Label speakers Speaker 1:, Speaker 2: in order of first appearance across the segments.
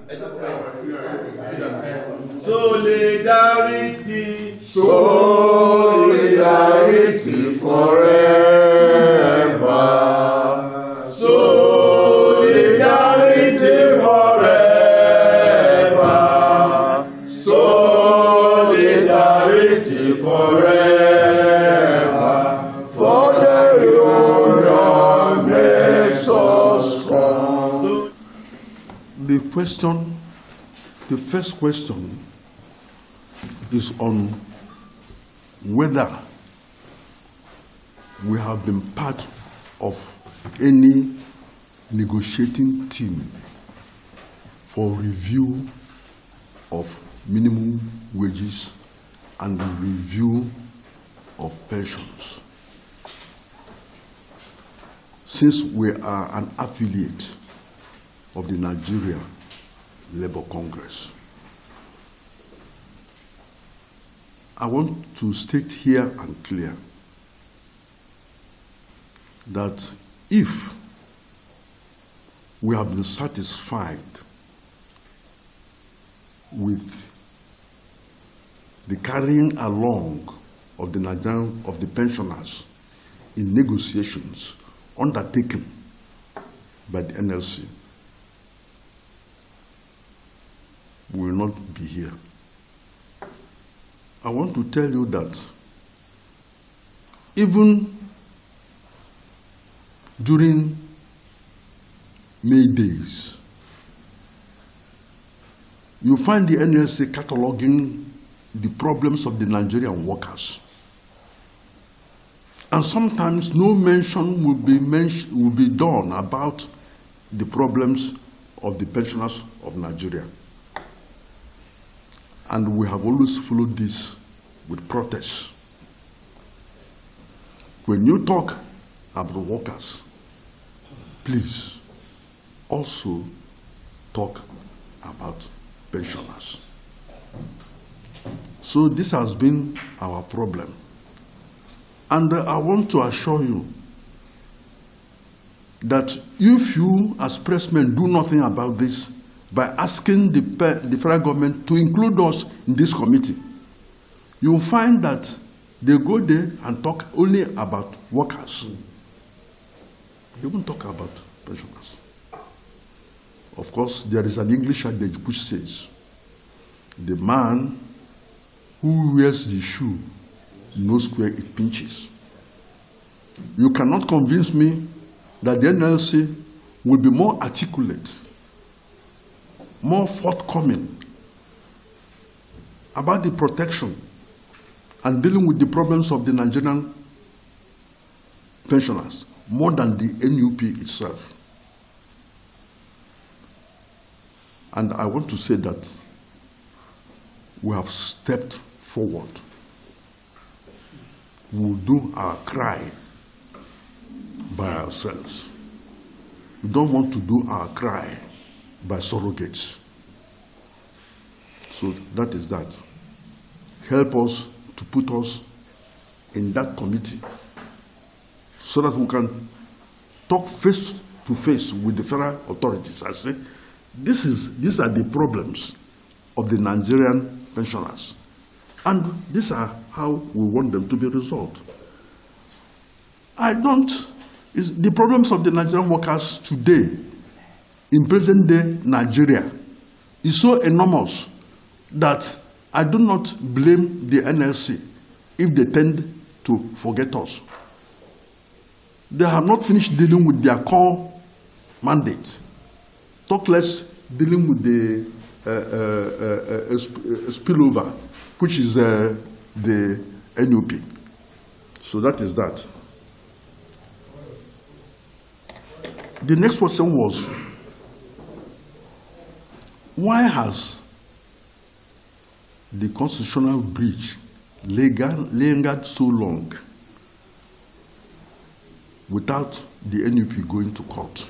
Speaker 1: Solidarity.
Speaker 2: Solidarity forever. Solidarity forever. Solidarity forever. For the union makes us strong.
Speaker 3: The first question is on whether we have been part of any negotiating team for review of minimum wages and review of pensions. Since we are an affiliate of the Nigeria Labour Congress, I want to state here and clear that if we have been satisfied with the carrying along of the Nigerian of the pensioners in negotiations undertaken by the NLC, we will not be here. I want to tell you that even during May days, you find the NLC cataloging the problems of the Nigerian workers. And sometimes no mention will be done about the problems of the pensioners of Nigeria. And we have always followed this with protests. When you talk about workers, please also talk about pensioners. So this has been our problem. And I want to assure you that if you as pressmen do nothing about this, by asking the federal government to include us in this committee, you will find that they go there and talk only about workers. They won't talk about pensioners. Of course, there is an English adage which says, the man who wears the shoe knows where it pinches. You cannot convince me that the NLC will be more articulate, more forthcoming about the protection and dealing with the problems of the Nigerian pensioners more than the NUP itself. And I want to say that we have stepped forward. We will do our cry by ourselves. We don't want to do our cry by surrogates. So that is that. Help us to put us in that committee so that we can talk face to face with the federal authorities and say, these are the problems of the Nigerian pensioners. And these are how we want them to be resolved. The problems of the Nigerian workers today, in present-day Nigeria, is so enormous that I do not blame the NLC if they tend to forget us. They have not finished dealing with their core mandate. Talk less dealing with the spillover, which is the NUP. So that is that. The next question was, why has the constitutional breach lingered so long without the NUP going to court?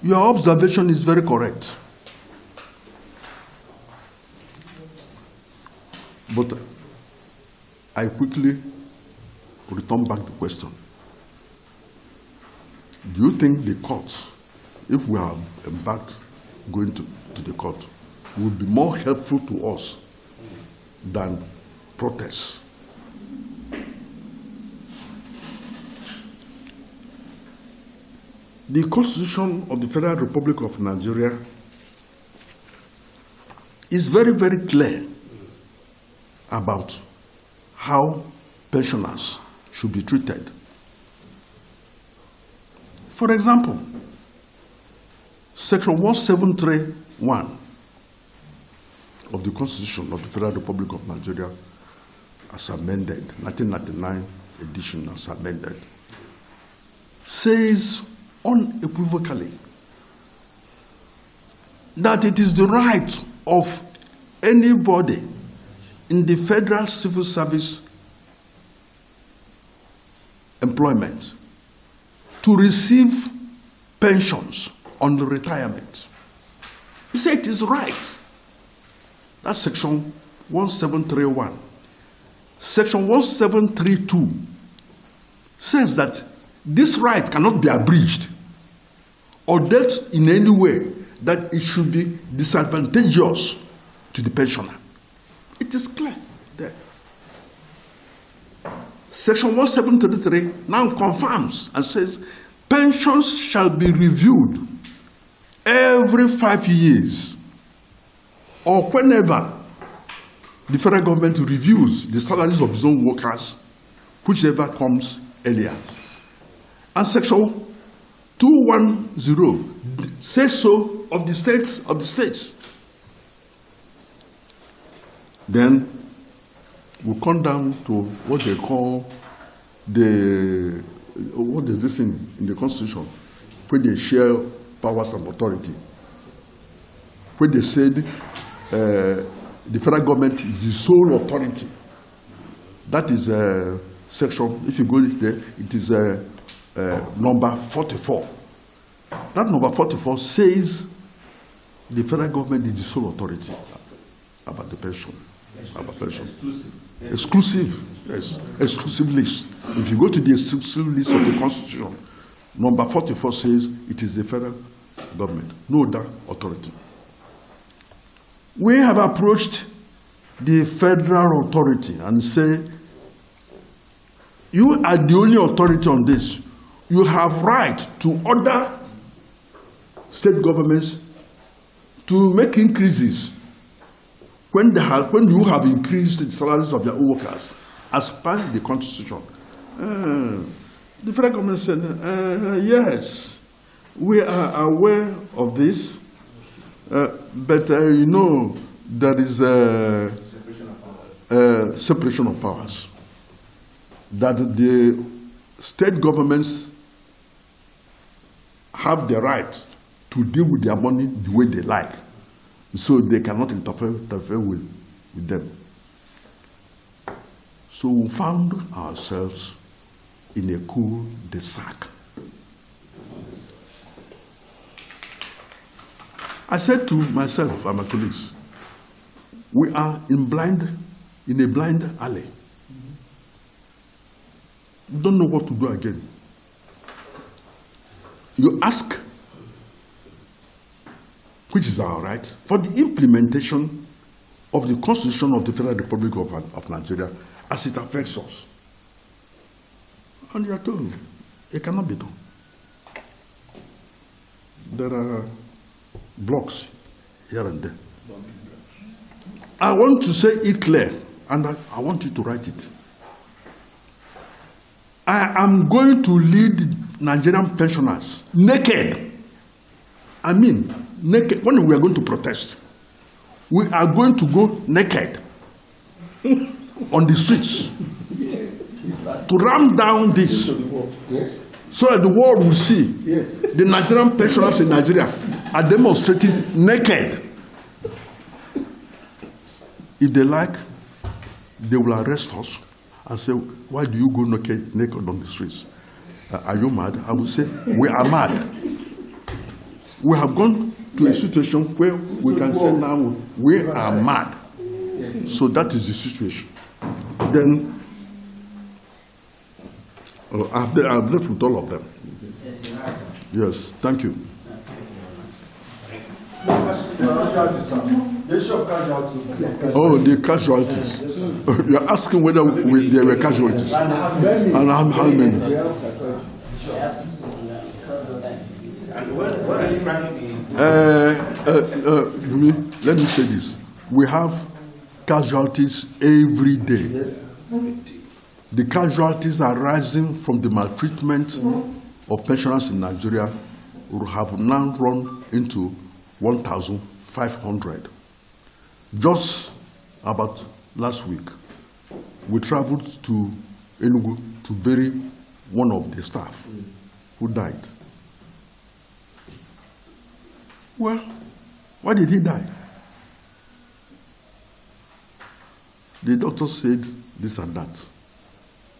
Speaker 3: Your observation is very correct. But I quickly return back the question. Do you think the courts if we have embarked going to the court, will be more helpful to us than protests. The Constitution of the Federal Republic of Nigeria is very, very clear about how pensioners should be treated. For example, Section 1731 of the Constitution of the Federal Republic of Nigeria, as amended, 1999 edition as amended, says unequivocally that it is the right of anybody in the federal civil service employment to receive pensions on the retirement. He said it is right. That's Section 1731. Section 1732 says that this right cannot be abridged or dealt in any way that it should be disadvantageous to the pensioner. It is clear there. Section 1733 now confirms and says pensions shall be reviewed every 5 years or whenever the federal government reviews the salaries of its own workers, whichever comes earlier. And Section 210 says so of the states. Then we come down to what they call what is this in the Constitution, where they share powers and authority. Where they said the federal government is the sole authority. That is section, if you go there, it is number 44. That number 44 says the federal government is the sole authority about the pension. About pension. Exclusive, yes, exclusive list. If you go to the exclusive list of the Constitution, number 44 says it is the federal government, no other authority. We have approached the federal authority and say, you are the only authority on this. You have right to order state governments to make increases when you have increased the salaries of their own workers as per the Constitution. The federal government said, yes, we are aware of this, but you know, there is a separation of powers. That the state governments have the right to deal with their money the way they like, so they cannot interfere with them. So we found ourselves in a cul-de-sac. I said to myself and my colleagues, we are in a blind alley. We don't know what to do again. You ask, which is our right, for the implementation of the Constitution of the Federal Republic of Nigeria as it affects us. And you are told it cannot be done. There are blocks here and there. I want to say it clear, and I want you to write it. I am going to lead Nigerian pensioners naked. I mean, naked. When we are going to protest, we are going to go naked on the streets to ram down this so that the world will see the Nigerian pensioners in Nigeria are demonstrating naked. If they like, they will arrest us and say, why do you go naked on the streets? Are you mad? I will say, we are mad. We have gone to a situation where we can say now, we are mad. So that is the situation. Then, I've left with all of them. Yes, thank you. Oh, the casualties. You're asking whether there were casualties. And how many? Let me say this. We have casualties every day. The casualties arising from the maltreatment of pensioners in Nigeria have now run into 1,500. Just about last week, we traveled to Enugu to bury one of the staff who died. Well, why did he die? The doctor said this and that,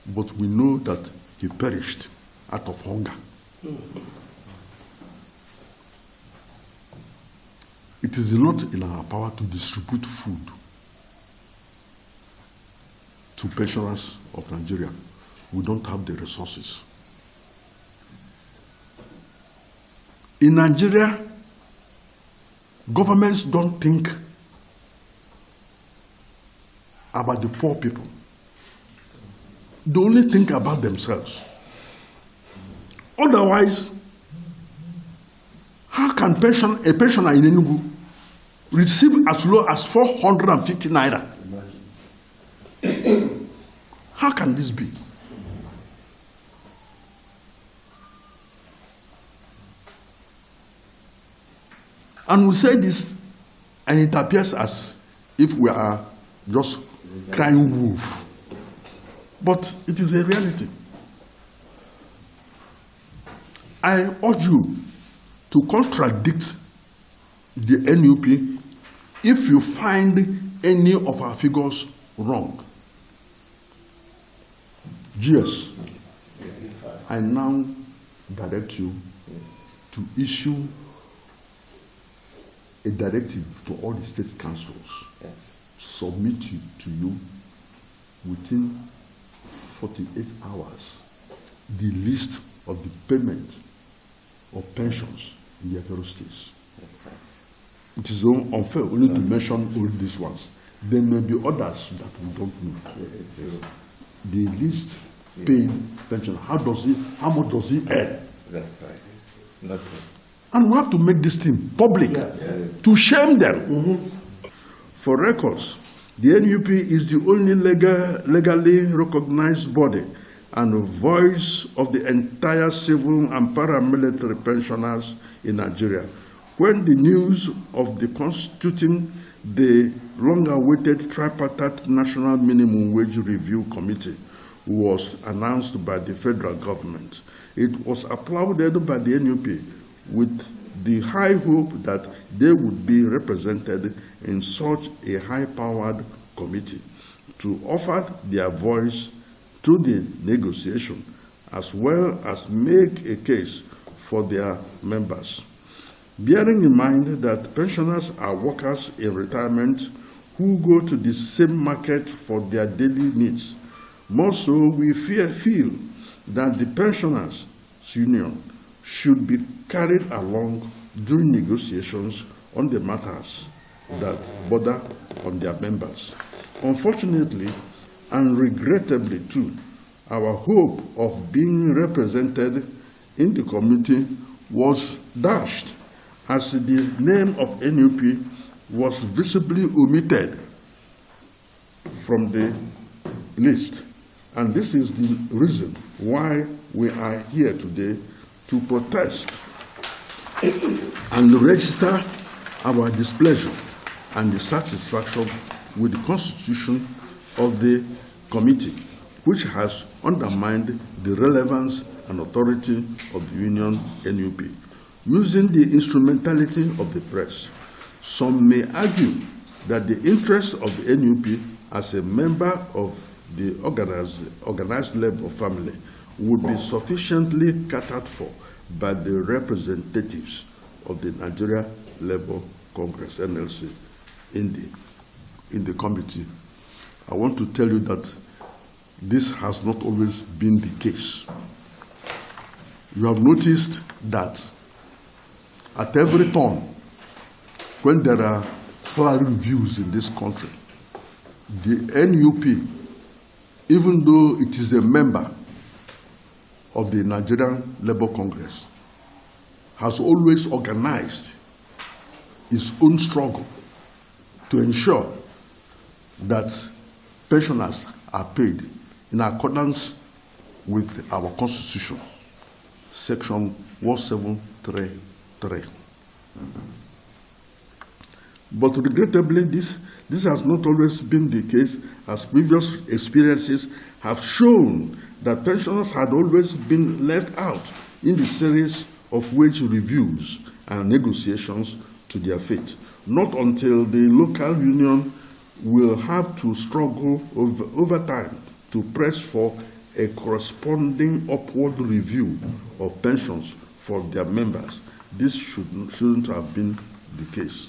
Speaker 3: but we know that he perished out of hunger. It is not in our power to distribute food to pensioners of Nigeria. We don't have the resources. In Nigeria, governments don't think about the poor people. They only think about themselves. Otherwise, how can a pensioner in Enugu receive as low as 450 naira? How can this be? And we say this, and it appears as if we are just crying wolf. But it is a reality. I urge you to contradict the NUP if you find any of our figures wrong. GS, I now direct you to issue a directive to all the state councils, submit it to you within 48 hours, the list of the payment of pensions in their various states. It is unfair only to mention all these ones. There may be others that we don't know. The least paying pension, how much does he earn?
Speaker 4: That's right. Not
Speaker 3: and we have to make this thing public to shame them. For records, the NUP is the only legally recognized body and voice of the entire civil and paramilitary pensioners in Nigeria. When the news of the constituting the long-awaited Tripartite National Minimum Wage Review Committee was announced by the federal government, it was applauded by the NUP with the high hope that they would be represented in such a high-powered committee to offer their voice to the negotiation, as well as make a case for their members. Bearing in mind that pensioners are workers in retirement who go to the same market for their daily needs, more so we feel that the pensioners' union should be carried along during negotiations on the matters that border on their members. Unfortunately, and regrettably too, our hope of being represented in the committee was dashed as the name of NUP was visibly omitted from the list. And this is the reason why we are here today to protest and register our displeasure and dissatisfaction with the constitution of the committee, which has undermined the relevance and authority of the union NUP. Using the instrumentality of the press, some may argue that the interest of the NUP as a member of the organized labor family would be sufficiently catered for by the representatives of the Nigeria Labour Congress, NLC, in the committee. I want to tell you that this has not always been the case. You have noticed that at every turn, when there are salary reviews in this country, the NUP, even though it is a member of the Nigerian Labour Congress, has always organized its own struggle to ensure that pensioners are paid in accordance with our Constitution, Section 1733. But regrettably, this has not always been the case, as previous experiences have shown that pensioners had always been left out in the series of wage reviews and negotiations to their fate. Not until the local union will have to struggle over time to press for a corresponding upward review of pensions for their members. This shouldn't have been the case.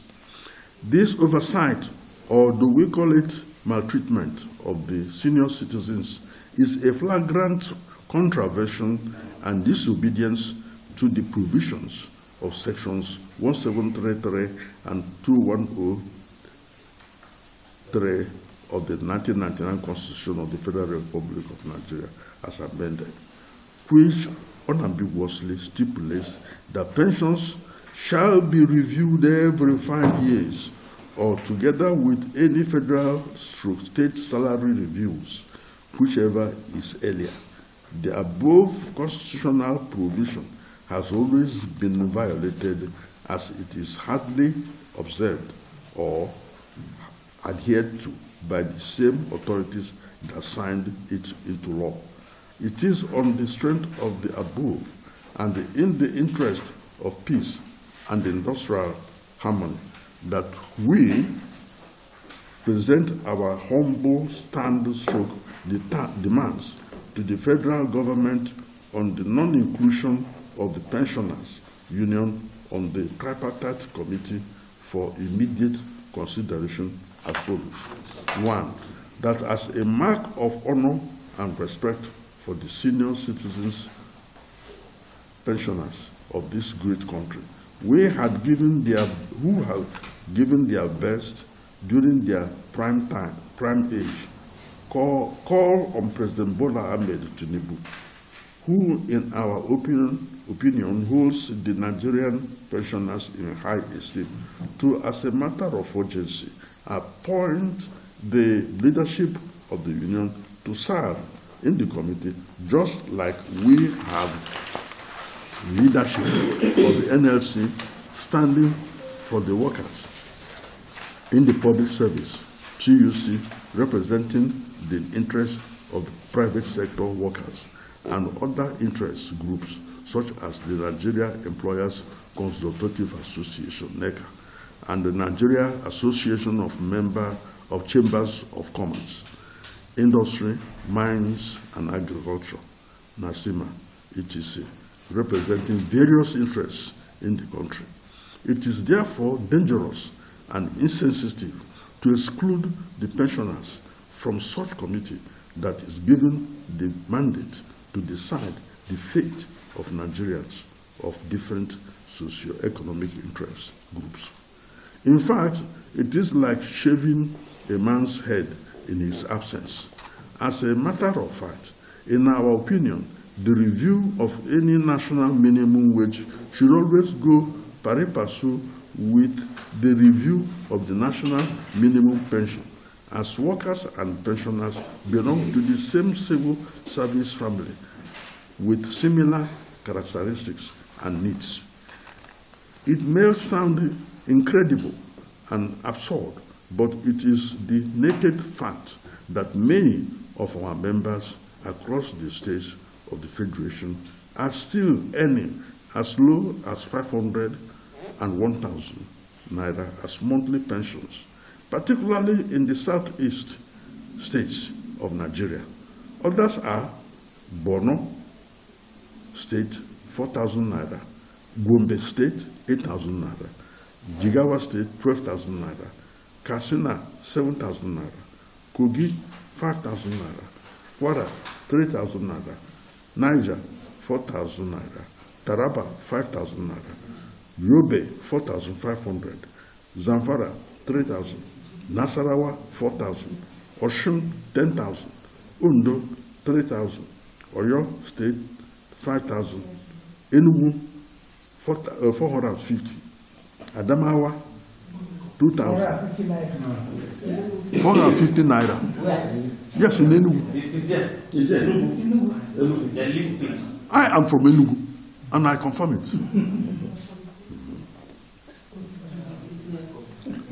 Speaker 3: This oversight, or do we call it maltreatment of the senior citizens, is a flagrant contravention and disobedience to the provisions of sections 1733 and 2103 of the 1999 Constitution of the Federal Republic of Nigeria as amended, which unambiguously stipulates that pensions shall be reviewed every 5 years or together with any federal/state salary reviews, whichever is earlier. The above constitutional provision has always been violated, as it is hardly observed or adhered to by the same authorities that signed it into law. It is on the strength of the above and in the interest of peace and industrial harmony that we present our humble demands to the federal government on the non-inclusion of the pensioners union on the Tripartite Committee for immediate consideration as follows. 1. That as a mark of honor and respect for the senior citizens, pensioners of this great country, who have given their best during their prime age, call on President Bola Ahmed Tinubu, who, in our opinion, holds the Nigerian pensioners in high esteem, to, as a matter of urgency, appoint the leadership of the union to serve in the committee, just like we have leadership of the NLC standing for the workers in the public service, TUC representing the interests of the private sector workers, and other interest groups such as the Nigeria Employers Consultative Association, NECA, and the Nigeria Association of Chambers of Commerce, Industry, Mines and Agriculture, NASIMA, etc., representing various interests in the country. It is therefore dangerous and insensitive to exclude the pensioners from such committee that is given the mandate to decide the fate of Nigerians of different socio-economic interest groups. In fact, it is like shaving a man's head in his absence. As a matter of fact, in our opinion, the review of any national minimum wage should always go pari passu with the review of the national minimum pension, as workers and pensioners belong to the same civil service family with similar characteristics and needs. It may sound incredible and absurd, but it is the naked fact that many of our members across the states of the Federation are still earning as low as 500 and 1,000 naira as monthly pensions, particularly in the southeast states of Nigeria. Others are Borno State, 4,000 naira, Gombe State, 8,000 naira, Jigawa State, 12,000 naira, Katsina, 7,000 naira, Kogi, 5,000 naira, Kwara, 3,000 naira, Niger, 4,000 naira, Taraba, 5,000 naira, Yobe, 4,500, Zamfara 3,000, Nasarawa 4,000, Oshun 10,000, Ondo 3,000, Oyo State 5,000, Enugu 450, Adamawa 2,000. 450 naira. Yes, in Enugu. I am from Enugu, and I confirm it.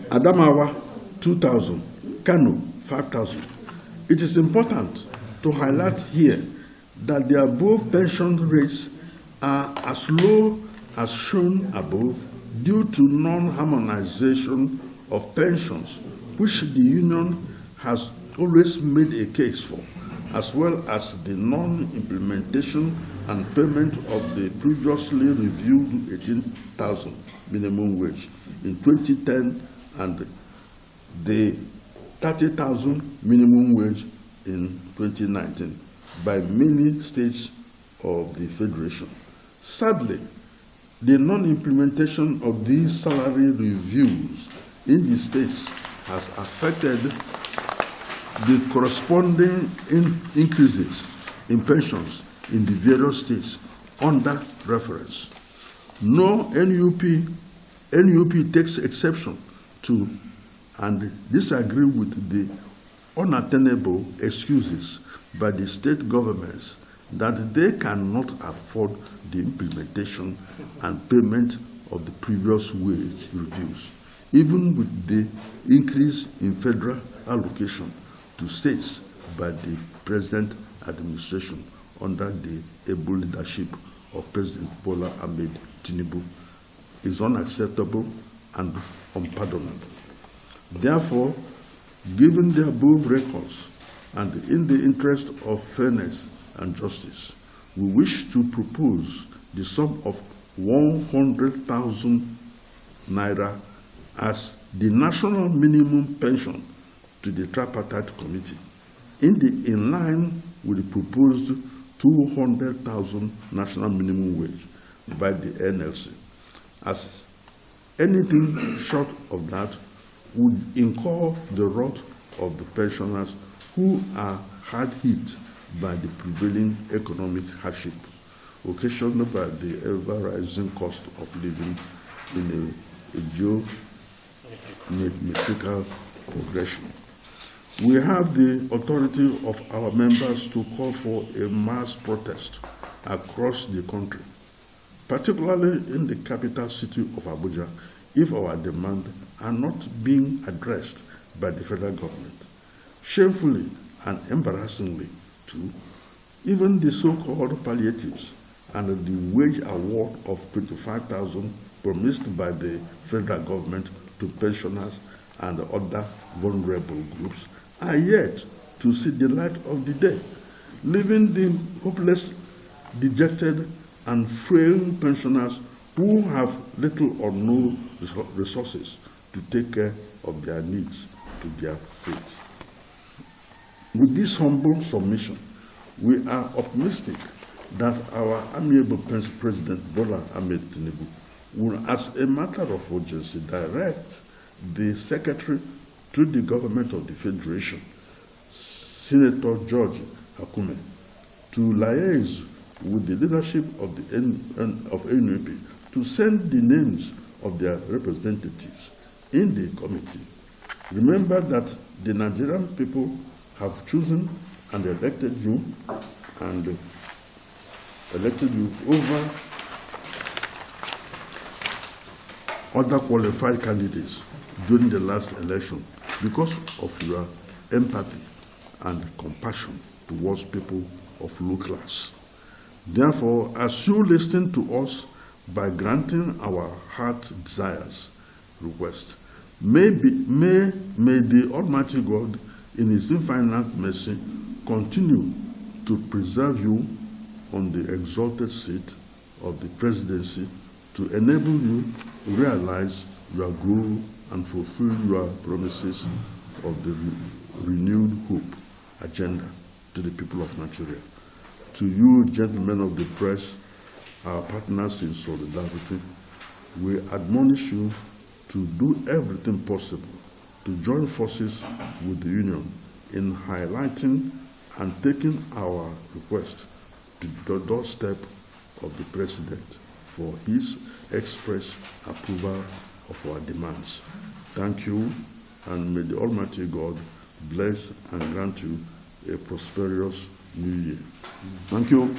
Speaker 3: Adamawa 2,000, Kano 5,000. It is important to highlight here that the above pension rates are as low as shown above due to non-harmonization of pensions, which the union has always made a case for, as well as the non-implementation and payment of the previously reviewed 18,000 minimum wage in 2010 and the 30,000 minimum wage in 2019 by many states of the Federation. Sadly, the non-implementation of these salary reviews in the states has affected the corresponding increases in pensions in the various states under reference. No NUP takes exception to and disagree with the unattainable excuses by the state governments that they cannot afford the implementation and payment of the previous wage reviews, even with the increase in federal allocation to states by the present administration under the able leadership of President Bola Ahmed Tinubu is unacceptable and unpardonable. Therefore, given the above records and in the interest of fairness and justice, we wish to propose the sum of 100,000 naira as the national minimum pension to the Tripartite Committee, in line with the proposed 200,000 national minimum wage by the NLC, as anything short of that would incur the wrath of the pensioners who are hard hit by the prevailing economic hardship occasioned by the ever-rising cost of living in a geometrical progression. We have the authority of our members to call for a mass protest across the country, particularly in the capital city of Abuja, if our demands are not being addressed by the federal government. Shamefully and embarrassingly, too, even the so-called palliatives and the wage award of 25,000 promised by the federal government to pensioners and other vulnerable groups are yet to see the light of the day, leaving the hopeless, dejected, and frail pensioners who have little or no resources to take care of their needs to their fate. With this humble submission, we are optimistic that our amiable President Bola Ahmed Tinubu will, as a matter of urgency, direct the Secretary to the Government of the Federation, Senator George Akume, to liaise with the leadership of the NUP to send the names of their representatives in the committee. Remember that the Nigerian people have chosen and elected you over other qualified candidates during the last election because of your empathy and compassion towards people of low class. Therefore, as you listen to us by granting our heart desires request, may the Almighty God in His infinite mercy continue to preserve you on the exalted seat of the presidency to enable you to realize your goal and fulfill your promises of the renewed hope agenda to the people of Nigeria. To you, gentlemen of the press, our partners in solidarity, we admonish you to do everything possible to join forces with the Union in highlighting and taking our request to the doorstep of the President for his express approval of our demands. Thank you, and may the Almighty God bless and grant you a prosperous new year. Thank you.